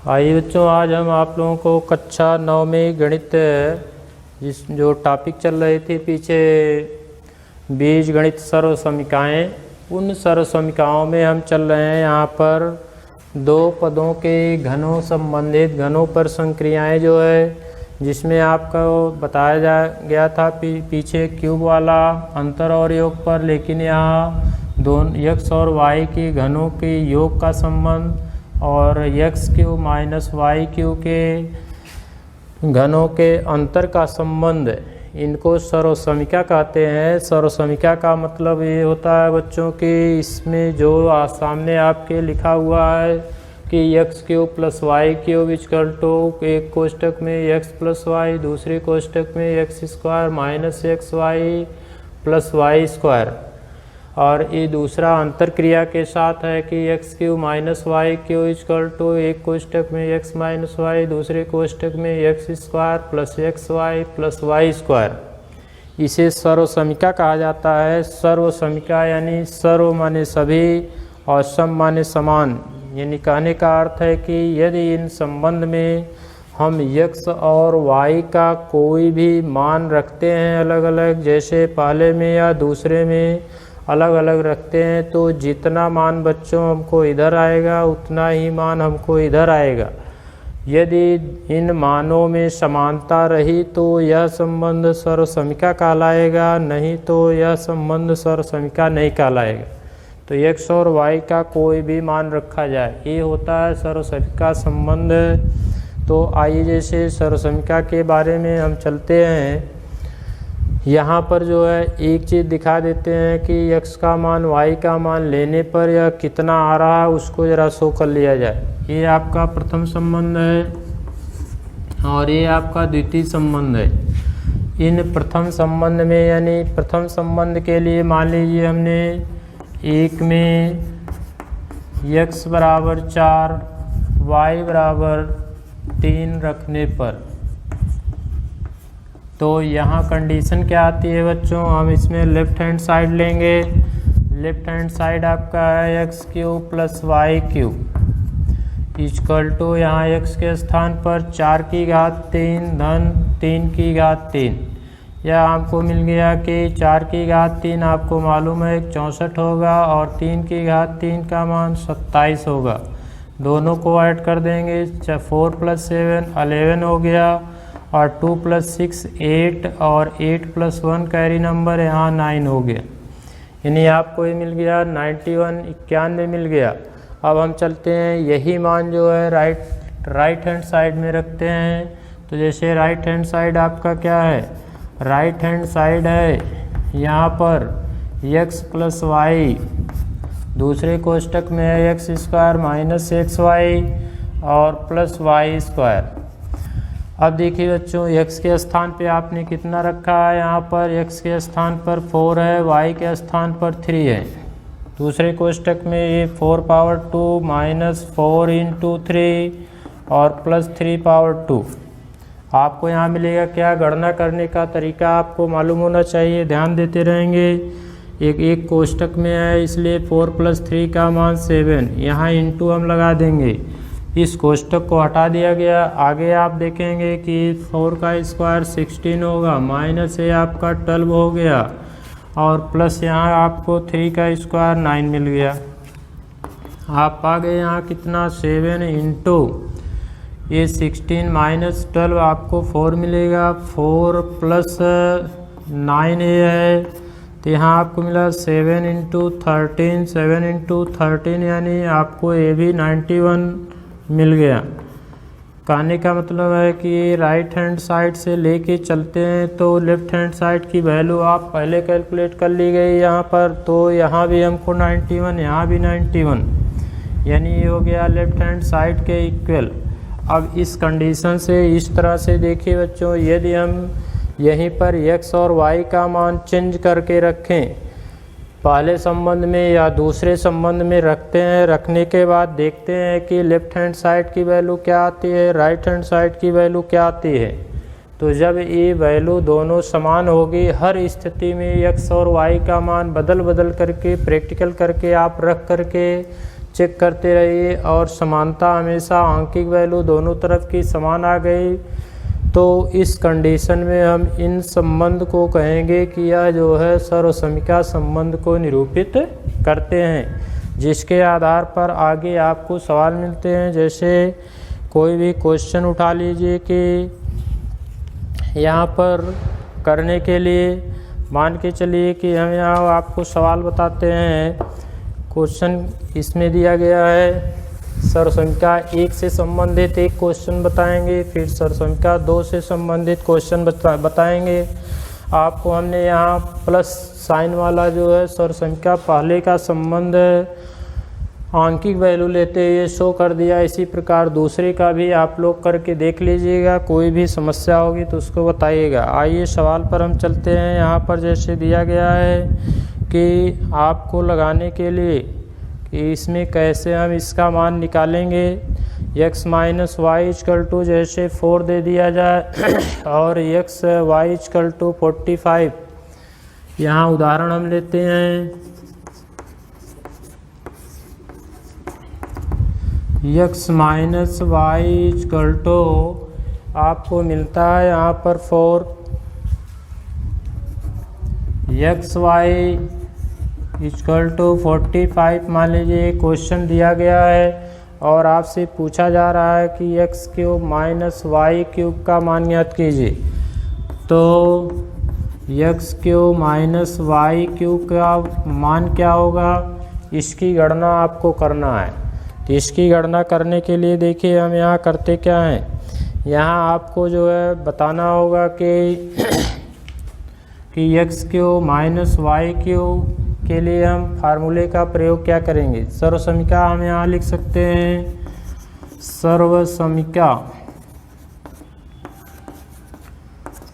आइए बच्चों, आज हम आप लोगों को कक्षा 9 में गणित जो टॉपिक चल रही थी पीछे बीज गणित सर्व समीकरणाएँ, उन सर्व समीकरणाओं में हम चल रहे हैं। यहाँ पर दो पदों के घनों संबंधित घनों पर संक्रियाएँ जो है, जिसमें आपको बताया गया था पीछे क्यूब वाला अंतर और योग पर, लेकिन यहाँ दोनों x और y के घनों के योग का संबंध और x cube minus y cube के घनों के अंतर का संबंध, इनको सर्वसमीका कहते हैं। सर्वसमीका का मतलब ये होता है बच्चों कि इसमें जो सामने आपके लिखा हुआ है कि x cube plus y cube equal to एक कोष्टक में x प्लस वाई, दूसरे कोष्टक में x square minus x y plus y square, और ये दूसरा अंतर क्रिया के साथ है कि x cube minus y cube equal to एक कोष्टक में x माइनस वाई, दूसरे कोष्टक में x square plus x y plus y square. इसे सर्वसमीका कहा जाता है। सर्वसमीका यानी सर्व माने सभी और सम माने समान, यानी कहने का अर्थ है कि यदि इन संबंध में हम x और y का कोई भी मान रखते हैं अलग अलग, जैसे पहले में या दूसरे में अलग अलग रखते हैं, तो जितना मान बच्चों हमको इधर आएगा उतना ही मान हमको इधर आएगा। यदि इन मानों में समानता रही तो यह संबंध सर्वसमीका कहलाएगा, नहीं तो यह संबंध सर्वसमीका नहीं कहलाएगा। तो x और y का कोई भी मान रखा जाए, ये होता है सर्वसमीका संबंध। तो आइए जैसे सर्वसमीका के बारे में हम चलते हैं। यहाँ पर जो है एक चीज़ दिखा देते हैं कि x का मान y का मान लेने पर यह कितना आ रहा है, उसको ज़रा शो कर लिया जाए। ये आपका प्रथम संबंध है और ये आपका द्वितीय संबंध है। इन प्रथम संबंध में यानी प्रथम संबंध के लिए मान लीजिए हमने एक में x बराबर 4 y बराबर 3 रखने पर, तो यहाँ कंडीशन क्या आती है बच्चों, हम इसमें लेफ्ट हैंड साइड लेंगे। लेफ्ट हैंड साइड आपका है x cube plus y cube equal to यहाँ x के स्थान पर 4 की घात 3 धन 3 की घात 3। यह आपको मिल गया कि 4 की घात 3 आपको मालूम है 64 होगा और 3 की घात 3 का मान 27 होगा। दोनों को ऐड कर देंगे, 4 प्लस 7 11 हो गया और 2 प्लस 6 8 और 8 प्लस 1 कैरी नंबर यहाँ 9 हो गया। यानी आपको ये मिल गया 91 मिल गया। अब हम चलते हैं, यही मान जो है राइट हैंड साइड में रखते हैं। तो जैसे राइट हैंड साइड आपका क्या है, राइट हैंड साइड है यहाँ पर x प्लस वाई, दूसरे कोष्टक में है x square minus x y और प्लस वाई स्क्वायर। अब देखिए बच्चों, x के स्थान पे आपने कितना रखा है, यहाँ पर x के स्थान पर 4 है, y के स्थान पर 3 है। दूसरे कोष्टक में ये 4 पावर 2 माइनस 4 इंटू 3 और प्लस 3 पावर 2। आपको यहाँ मिलेगा क्या, गणना करने का तरीका आपको मालूम होना चाहिए, ध्यान देते रहेंगे। एक कोष्टक में है इसलिए 4 प्लस 3 का मान 7, यहाँ इंटू हम लगा देंगे, इस कोष्टक को हटा दिया गया। आगे आप देखेंगे कि 4 का स्क्वायर 16 होगा, माइनस है आपका 12 हो गया और प्लस यहाँ आपको 3 का स्क्वायर 9 मिल गया। आप आ गए यहाँ कितना 7 इंटू ये 16 माइनस 12 आपको 4 मिलेगा, 4 प्लस 9 ये है, तो यहाँ आपको मिला 7 इंटू 13, 7 इंटू 13 यानी आपको ये भी 91 मिल गया। कहने का मतलब है कि राइट हैंड साइड से लेके चलते हैं तो लेफ्ट हैंड साइड की वैल्यू आप पहले कैलकुलेट कर ली गई यहाँ पर, तो यहाँ भी हमको 91, यहाँ भी 91, यानी ये हो गया लेफ्ट हैंड साइड के इक्वल। अब इस कंडीशन से इस तरह से देखिए बच्चों, यदि हम यहीं पर x और y का मान चेंज करके रखें, पहले संबंध में या दूसरे संबंध में रखते हैं, रखने के बाद देखते हैं कि लेफ्ट हैंड साइड की वैल्यू क्या आती है, राइट हैंड साइड की वैल्यू क्या आती है। तो जब ये वैल्यू दोनों समान होगी, हर स्थिति में x और y का मान बदल करके प्रैक्टिकल करके आप रख करके चेक करते रहिए और समानता हमेशा आंकिक वैल्यू दोनों तरफ की समान आ गई तो इस कंडीशन में हम इन संबंध को कहेंगे कि यह जो है सर्वसमिका संबंध को निरूपित करते हैं, जिसके आधार पर आगे आपको सवाल मिलते हैं। जैसे कोई भी क्वेश्चन उठा लीजिए कि यहाँ पर करने के लिए मान के चलिए कि हम यहाँ आपको सवाल बताते हैं। क्वेश्चन इसमें दिया गया है सर्वसमिका 1 से संबंधित एक क्वेश्चन बताएंगे, फिर सर्वसमिका 2 से संबंधित क्वेश्चन बताएंगे। आपको हमने यहाँ प्लस साइन वाला जो है सर्वसमिका पहले का संबंध आंकिक वैल्यू लेते हुए शो कर दिया। इसी प्रकार दूसरे का भी आप लोग करके देख लीजिएगा, कोई भी समस्या होगी तो उसको बताइएगा। आइए सवाल पर हम चलते हैं। यहाँ पर जैसे दिया गया है कि आपको लगाने के लिए कि इसमें कैसे हम इसका मान निकालेंगे। x minus y equal to जैसे 4 दे दिया जाए और x वाई इक्वल टू 45। यहाँ उदाहरण हम लेते हैं। x minus y equal to आपको मिलता है यहाँ पर 4, x वाई इक्वल टू 45 मान लीजिए क्वेश्चन दिया गया है और आपसे पूछा जा रहा है कि x cube minus y cube का मान ज्ञात कीजिए। तो x cube minus y cube का मान क्या होगा, इसकी गणना आपको करना है। तो इसकी गणना करने के लिए देखिए हम यहाँ करते क्या हैं, यहाँ आपको जो है बताना होगा कि x cube minus y cube के लिए हम फार्मूले का प्रयोग क्या करेंगे। सर्वसमिका हम यहाँ लिख सकते हैं,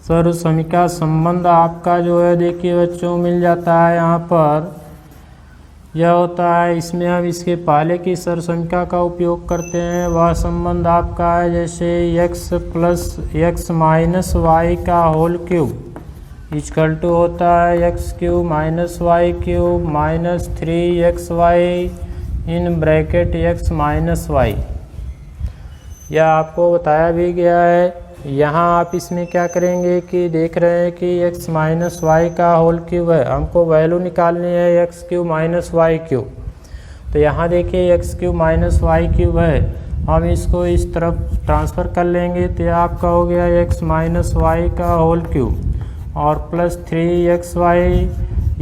सर्वसमिका संबंध आपका जो है देखिए बच्चों मिल जाता है। यहाँ पर यह होता है, इसमें हम इसके पहले की सर्वसमिका का उपयोग करते हैं। वह संबंध आपका है जैसे x plus x minus y का होल क्यूब इक्वल टू होता है x cube minus y cube minus 3xy in bracket x minus y. यह आपको बताया भी गया है। यहाँ आप इसमें क्या करेंगे कि देख रहे हैं कि x माइनस वाई का होल क्यूब है, हमको वैल्यू निकालनी है x cube minus y cube. तो यहाँ देखिए x cube minus y cube है, हम इसको इस तरफ ट्रांसफ़र कर लेंगे तो आपका हो गया x माइनस वाई का होल क्यूब और plus 3xy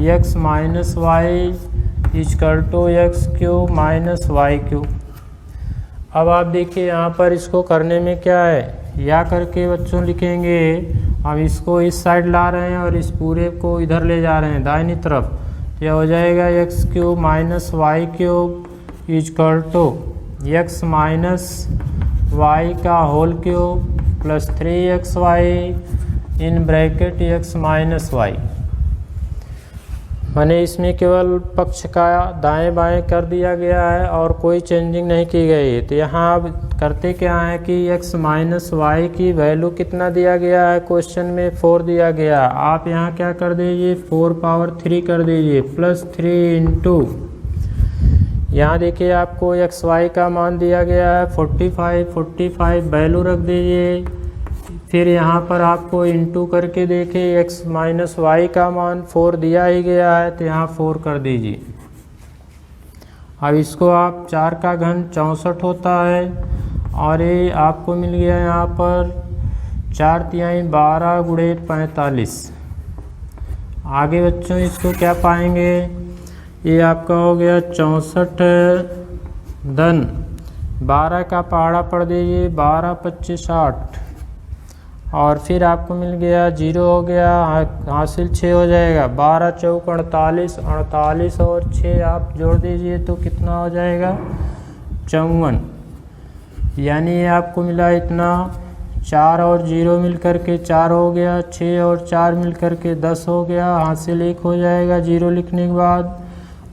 x minus y equal to x cube minus y cube. अब आप देखिए यहाँ पर इसको करने में क्या है, या करके बच्चों लिखेंगे हम इसको इस साइड ला रहे हैं और इस पूरे को इधर ले जा रहे हैं दाहिनी तरफ। यह हो जाएगा x cube minus y cube equal to x minus y का whole cube plus 3xy in bracket x minus y. मैंने इसमें केवल पक्ष का दाएं बाएं कर दिया गया है और कोई चेंजिंग नहीं की गई है। तो यहाँ अब करते क्या है कि x माइनस वाई की वैल्यू कितना दिया गया है, क्वेश्चन में 4 दिया गया। आप यहाँ क्या कर दीजिए 4 पावर 3 कर दीजिए प्लस 3 इंटू, यहाँ देखिए आपको x वाई का मान दिया गया है 45 वैल्यू रख दीजिए। फिर यहाँ पर आपको इंटू करके देखिए x माइनस वाई का मान 4 दिया ही गया है तो यहाँ 4 कर दीजिए। अब इसको आप 4 का घन 64 होता है और ये आपको मिल गया यहाँ पर 4 तिहाई 12 गुणे 45। आगे बच्चों इसको क्या पाएंगे, ये आपका हो गया 64 धन 12 का पहाड़ा पढ़ दीजिए 12 25 60 और फिर आपको मिल गया 0 हो गया, हासिल 6 हो जाएगा। 12 चौक 48, 48 और 6 आप जोड़ दीजिए तो कितना हो जाएगा 54। यानी ये आपको मिला इतना, 4 और 0 मिल कर के 4 हो गया, 6 और 4 मिल कर के 10 हो गया, हासिल 1 हो जाएगा 0 लिखने के बाद,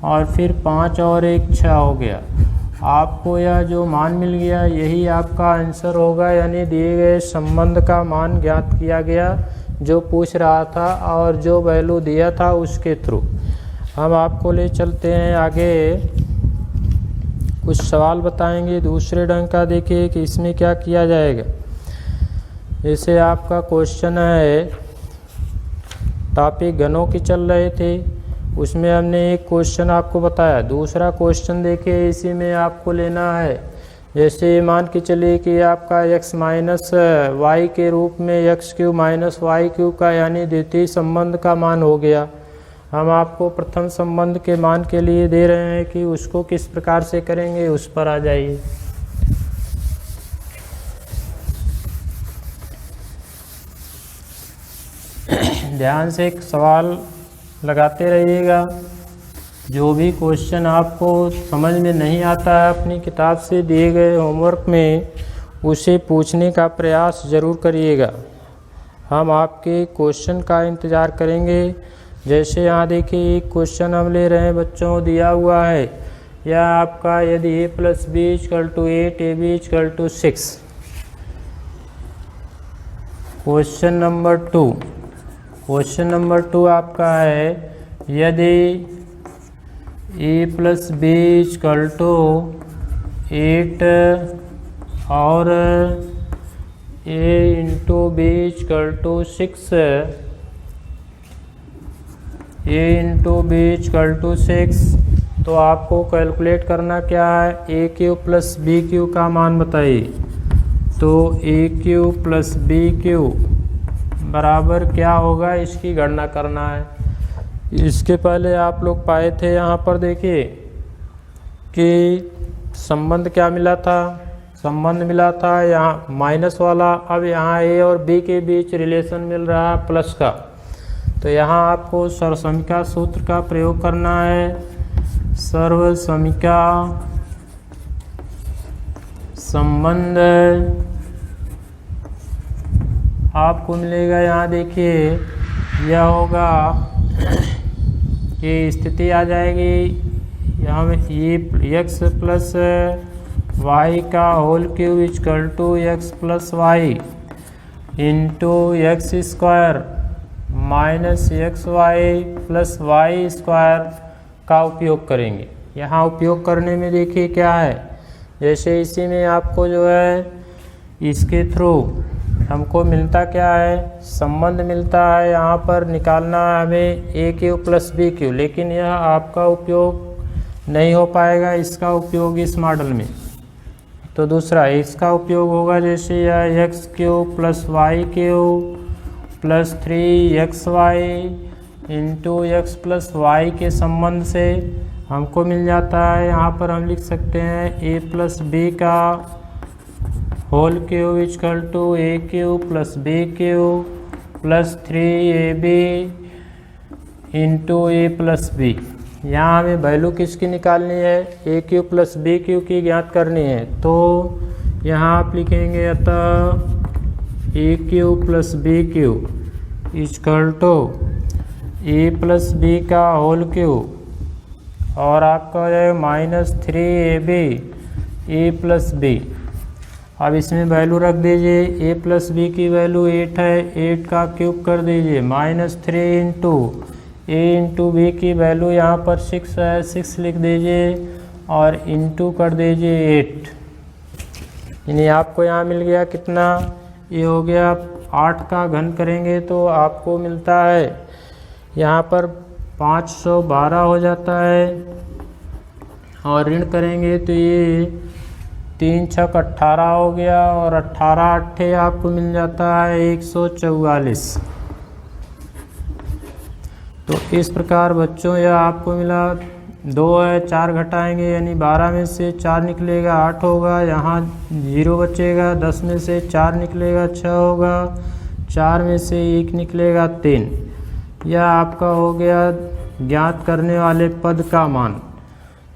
और फिर 5 और 1 6 हो गया। आपको यह जो मान मिल गया यही आपका आंसर होगा, यानी दिए गए संबंध का मान ज्ञात किया गया जो पूछ रहा था और जो वैल्यू दिया था उसके थ्रू। हम आपको ले चलते हैं आगे कुछ सवाल बताएंगे। दूसरे ढंग का देखिए कि इसमें क्या किया जाएगा। जैसे आपका क्वेश्चन है, टॉपिक घनों की चल रहे थे, उसमें हमने एक क्वेश्चन आपको बताया। दूसरा क्वेश्चन देखिए, इसी में आपको लेना है। जैसे मान के चलिए कि आपका x माइनस वाई के रूप में x cube minus y cube का यानी द्वितीय संबंध का मान हो गया। हम आपको प्रथम संबंध के मान के लिए दे रहे हैं कि उसको किस प्रकार से करेंगे, उस पर आ जाइए। ध्यान से एक सवाल लगाते रहिएगा। जो भी क्वेश्चन आपको समझ में नहीं आता है अपनी किताब से दिए गए होमवर्क में, उसे पूछने का प्रयास ज़रूर करिएगा। हम आपके क्वेश्चन का इंतज़ार करेंगे। जैसे यहाँ देखिए एक क्वेश्चन हम ले रहे हैं बच्चों, दिया हुआ है या आपका यदि a plus b equal to 8 ab equal to 6। Question number 2, question number 2 आपका है यदि a plus b equal to 8 और a into b equal to 6, a into b equal to 6, तो आपको कैलकुलेट करना क्या है, a cube plus b cube का मान बताइए। तो a cube plus b cube बराबर क्या होगा, इसकी गणना करना है। इसके पहले आप लोग पाए थे यहाँ पर देखिए कि संबंध क्या मिला था, संबंध मिला था यहाँ माइनस वाला। अब यहाँ ए और बी के बीच रिलेशन मिल रहा है प्लस का। तो यहाँ आपको सर्वसमिका सूत्र का प्रयोग करना है। सर्वसमिका संबंध आपको मिलेगा, यहाँ देखिए यह होगा कि स्थिति आ जाएगी यहाँ में ये x प्लस वाई का whole cube equal to x plus y into x square minus x y plus y square का उपयोग करेंगे। यहाँ उपयोग करने में देखिए क्या है, जैसे इसी में आपको जो है इसके थ्रू हमको मिलता क्या है, संबंध मिलता है। यहाँ पर निकालना है हमें ए क्यू प्लस बी क्यू, लेकिन यह आपका उपयोग नहीं हो पाएगा इसका उपयोग इस मॉडल में। तो दूसरा इसका उपयोग होगा, जैसे यह x cube plus y cube plus 3xy into x plus y के संबंध से हमको मिल जाता है। यहाँ पर हम लिख सकते हैं ए प्लस बी का whole cube equal to a cube plus b cube plus 3ab into a plus b. यहाँ हमें वैल्यू किसकी निकालनी है, a cube plus b cube की ज्ञात करनी है। तो यहाँ आप लिखेंगे अतः a cube plus b cube equal to a plus b का होल क्यूब और आपका हो जाएगा माइनस 3ab ए प्लस बी। अब इसमें वैल्यू रख दीजिए, ए प्लस बी की वैल्यू 8 है, 8 का क्यूब कर दीजिए माइनस 3 इंटू ए इंटू बी की वैल्यू यहाँ पर 6 है, 6 लिख दीजिए और इंटू कर दीजिए 8। यानी आपको यहाँ मिल गया कितना, ये हो गया 8 का घन करेंगे तो आपको मिलता है यहाँ पर 512 हो जाता है और ऋण करेंगे तो ये 3 छक 18 हो गया और 18 अट्ठे आपको मिल जाता है 144। तो इस प्रकार बच्चों यह आपको मिला। 2 है, 4 घटाएंगे यानी 12 में से 4 निकलेगा 8 होगा, यहाँ 0 बचेगा, 10 में से 4 निकलेगा 6 होगा, 4 में से 1 निकलेगा 3। यह आपका हो गया ज्ञात करने वाले पद का मान।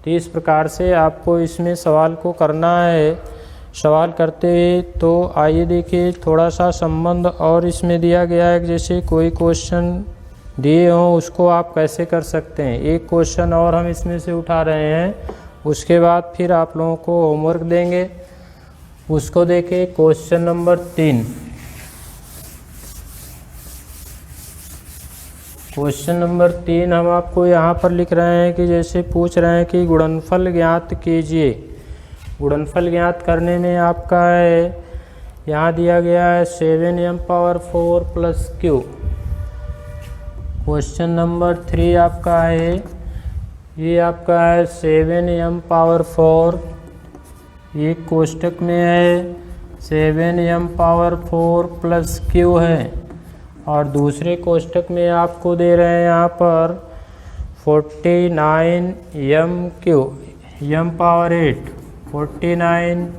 तो इस प्रकार से आपको इसमें सवाल को करना है। सवाल करते हुए तो आइए देखिए थोड़ा सा संबंध और इसमें दिया गया है। जैसे कोई क्वेश्चन दिए हों उसको आप कैसे कर सकते हैं। एक क्वेश्चन और हम इसमें से उठा रहे हैं, उसके बाद फिर आप लोगों को होमवर्क देंगे, उसको देखें। क्वेश्चन नंबर 3, क्वेश्चन नंबर 3 हम आपको यहाँ पर लिख रहे हैं कि जैसे पूछ रहे हैं कि गुणनफल ज्ञात कीजिए गुणनफल ज्ञात करने में आपका है, यहाँ दिया गया है 7m⁴ plus Q. Question number 3 आपका है, ये आपका है 7m⁴, ये कोष्टक में है 7m⁴ प्लस क्यू है, और दूसरे कोष्टक में आपको दे रहे हैं यहाँ पर 49m⁴, m⁴8, 49m⁴,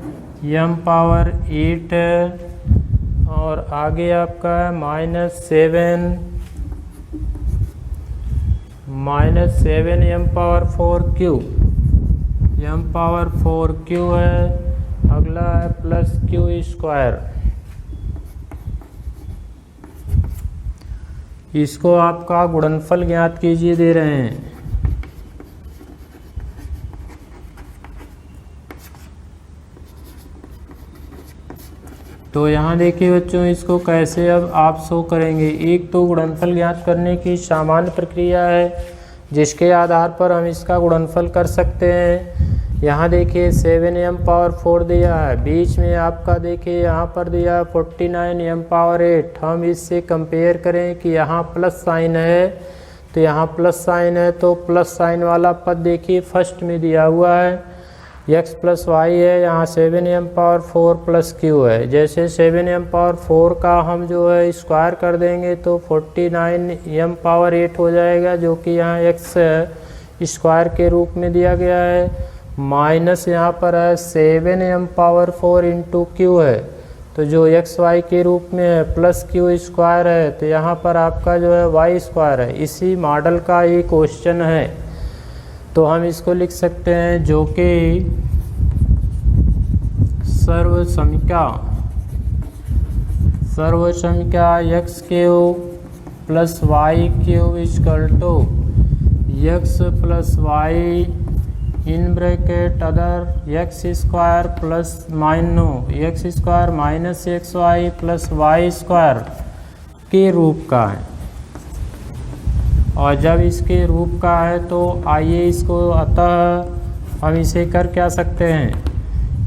और आगे आपका है -7m⁴ m⁴ है, अगला है प्लस q²। इसको आपका गुणनफल ज्ञात कीजिए दे रहे हैं। तो यहाँ देखिए बच्चों, इसको कैसे अब आप शो करेंगे। एक तो गुणनफल ज्ञात करने की सामान्य प्रक्रिया है जिसके आधार पर हम इसका गुणनफल कर सकते हैं। यहाँ देखिए 7m⁴ दिया है, बीच में आपका देखिए यहाँ पर दिया 49m⁴। हम इससे कंपेयर करें कि यहाँ प्लस साइन है, तो यहाँ प्लस साइन है, तो प्लस साइन वाला पद देखिए फर्स्ट में दिया हुआ है, x + y है, यहाँ 7m⁴ प्लस q है। जैसे 7m⁴ का हम जो है स्क्वायर कर देंगे तो 49m⁴ हो जाएगा, जो कि यहाँ x² के रूप में दिया गया है, माइनस यहाँ पर है 7m⁴ इंटू q है, तो जो xy के रूप में है, प्लस q² है, तो यहाँ पर आपका जो है y² है। इसी मॉडल का ये क्वेश्चन है, तो हम इसको लिख सकते हैं जो कि सर्वसमीका x³ plus y³ x + y in bracket other x² plus x² minus xy plus y² के रूप का है। और जब इसके रूप का है तो आइए इसको, अतः हम इसे कर क्या सकते हैं,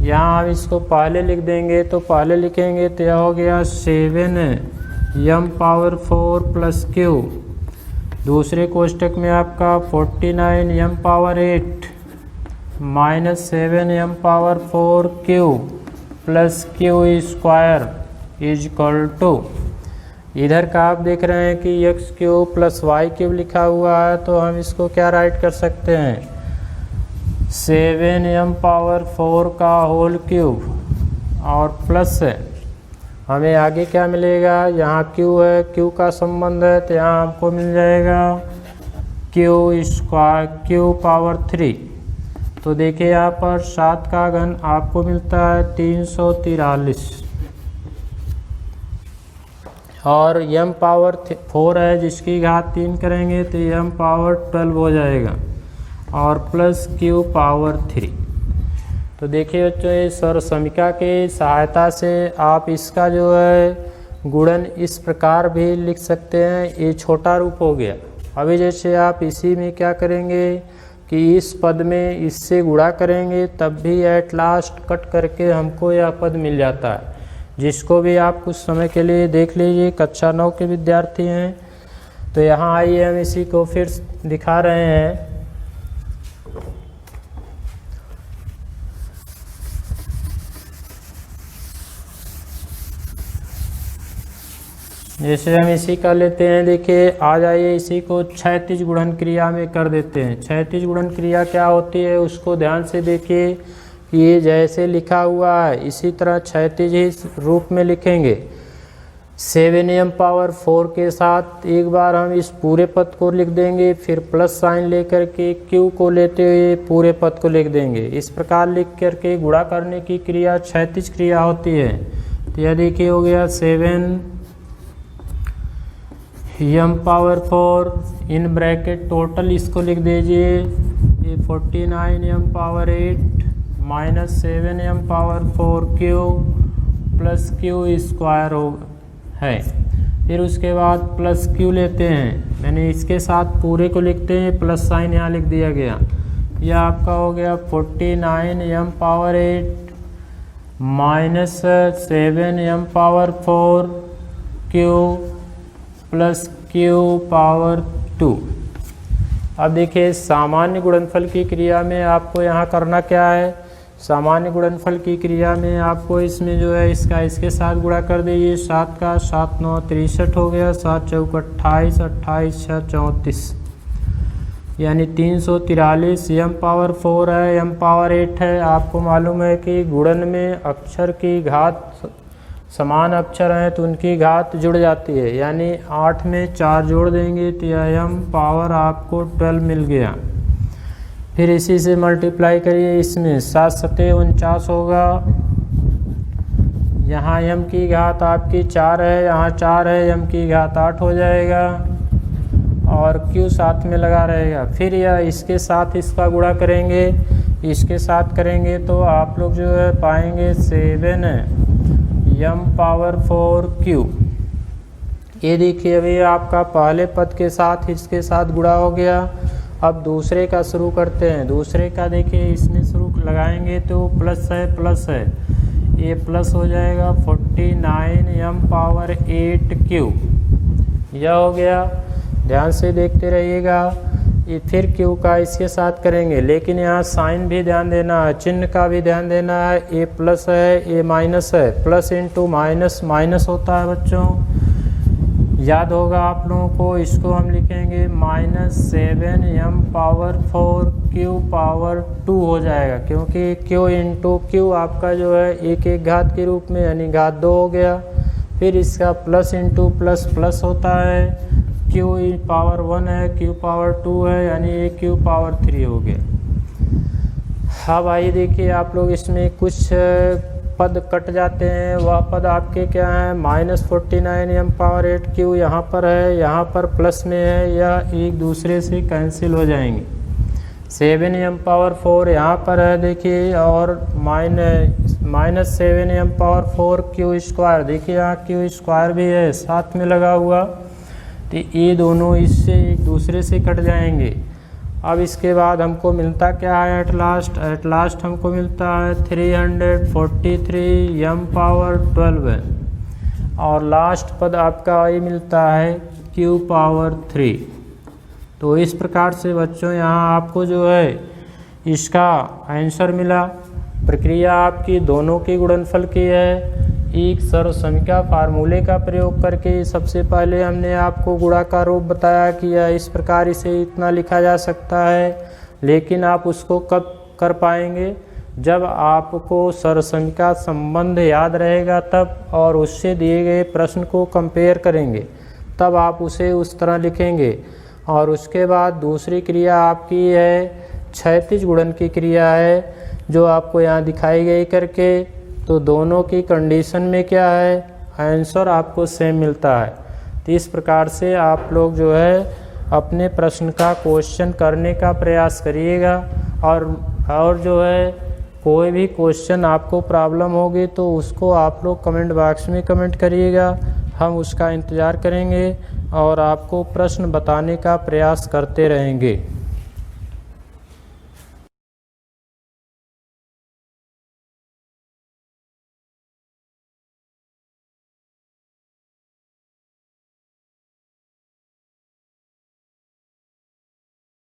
यहाँ हम इसको पहले लिख देंगे, तो पहले लिखेंगे तो यह हो गया 7m⁴ प्लस q, दूसरे कोष्टक में आपका 49m⁴ minus 7m⁴ q plus q² = इधर का आप देख रहे हैं कि x³ प्लस y³ लिखा हुआ है, तो हम इसको क्या राइट कर सकते हैं, 7m⁴ का होल क्यूब और प्लस है, हमें आगे क्या मिलेगा, यहाँ q है, q का संबंध है, तो यहाँ हमको मिल जाएगा q⁴। तो देखिए यहाँ पर 7 का घन आपको मिलता है 343, और m⁴ है जिसकी घात 3 करेंगे तो m⁴ हो जाएगा, और प्लस q⁴। तो देखिए बच्चों, ये सर्वसमीका के सहायता से आप इसका जो है गुणन इस प्रकार भी लिख सकते हैं। ये छोटा रूप हो गया। अभी जैसे आप इसी में क्या करेंगे कि इस पद में इससे गुणा करेंगे, तब भी एट लास्ट कट करके हमको यह पद मिल जाता है, जिसको भी आप कुछ समय के लिए देख लीजिए। कक्षा 9 के विद्यार्थी हैं तो यहाँ आइए हम इसी को फिर दिखा रहे हैं। जैसे हम इसी का लेते हैं, देखिए आ जाइए इसी को क्षैतिज गुणन क्रिया में कर देते हैं। क्षैतिज गुणन क्रिया क्या होती है उसको ध्यान से देखिए कि ये जैसे लिखा हुआ है इसी तरह क्षैतिज ही रूप में लिखेंगे। 7m⁴ के साथ एक बार हम इस पूरे पद को लिख देंगे, फिर प्लस साइन लेकर के q को लेते हुए पूरे पद को लिख देंगे। इस प्रकार लिख करके गुणा करने की क्रिया क्षैतिज क्रिया होती है। तो यह देखिए हो गया 7m⁴ इन ब्रैकेट टोटल इसको लिख दीजिए, ये 49m⁴ minus 7m⁴ q plus q² है। फिर उसके बाद प्लस q लेते हैं, यानी इसके साथ पूरे को लिखते हैं, प्लस साइन यहाँ लिख दिया गया। यह आपका हो गया 49m⁴ minus 7m⁴ Q plus Q⁴2। अब देखिए सामान्य गुणनफल की क्रिया में आपको यहाँ करना क्या है। सामान्य गुणनफल की क्रिया में आपको इसमें जो है इसका इसके साथ गुणा कर दीजिए। 7 का 7 9 63 हो गया, 7 चौक 28, 28 6 34, यानी 343 m⁴ है, m⁴ है। आपको मालूम है कि गुणन में अक्षर की घात समान अक्षर हैं तो उनकी घात जुड़ जाती है, यानी 8 में 4 जोड़ देंगे तो यह m⁴ आपको 12 मिल गया। फिर इसी से मल्टीप्लाई करिए, इसमें 7 सते 49 होगा। यहाँ m की घात आपकी 4 है, यहाँ 4 है, m की घात 8 हो जाएगा और q साथ में लगा रहेगा। फिर यह इसके साथ इसका गुणा करेंगे, इसके साथ करेंगे तो आप लोग जो है पाएंगे 7m⁴ q। ये देखिए अभी आपका पहले पद के साथ इसके साथ गुणा हो गया। अब दूसरे का शुरू करते हैं। दूसरे का देखिए इसमें शुरू लगाएंगे तो प्लस है, ये प्लस हो जाएगा 49m⁴ यह हो गया। ध्यान से देखते रहिएगा। ये फिर क्यू का इसके साथ करेंगे, लेकिन यहाँ साइन भी ध्यान देना है, चिन्ह का भी ध्यान देना है। ए प्लस है, ए माइनस है, प्लस इंटू माइनस माइनस होता है बच्चों, याद होगा आप लोगों को। इसको हम लिखेंगे -7m⁴ Q⁴2 हो जाएगा, क्योंकि Q इंटू Q आपका जो है एक एक घात के रूप में, यानी घात 2 हो गया। फिर इसका प्लस इंटू प्लस प्लस होता है, Q⁴1 है, Q⁴2 है, यानी ये Q⁴3 हो गया। अब आइए देखिए आप लोग इसमें कुछ पद कट जाते हैं। वह पद आपके क्या हैं, -49m⁴ Q यहाँ पर है, यहाँ पर प्लस में है, यह एक दूसरे से कैंसिल हो जाएंगे। 7m⁴ यहाँ पर है देखिए, और -7m⁴ Q², देखिए यहाँ Q² भी है साथ में लगा हुआ, तो ये दोनों इससे एक दूसरे से कट जाएंगे। अब इसके बाद हमको मिलता क्या है, एट लास्ट हमको मिलता है 343m⁴12 और लास्ट पद आपका ये मिलता है Q⁴3। तो इस प्रकार से बच्चों यहाँ आपको जो है इसका आंसर मिला। प्रक्रिया आपकी दोनों की गुणनफल की है। एक सर्वसमीका फार्मूले का प्रयोग करके सबसे पहले हमने आपको गुणा का रूप बताया कि यह इस प्रकार इसे इतना लिखा जा सकता है, लेकिन आप उसको कब कर पाएंगे, जब आपको सर्वसमीका संबंध याद रहेगा तब, और उससे दिए गए प्रश्न को कंपेयर करेंगे, तब आप उसे उस तरह लिखेंगे। और उसके बाद दूसरी क्रिया आपकी है क्षैतिज गुणन की क्रिया है, जो आपको यहाँ दिखाई गई करके। तो दोनों की कंडीशन में क्या है, आंसर आपको सेम मिलता है। तो इस प्रकार से आप लोग जो है अपने प्रश्न का क्वेश्चन करने का प्रयास करिएगा। और जो है कोई भी क्वेश्चन आपको प्रॉब्लम होगी तो उसको आप लोग कमेंट बॉक्स में कमेंट करिएगा, हम उसका इंतज़ार करेंगे और आपको प्रश्न बताने का प्रयास करते रहेंगे।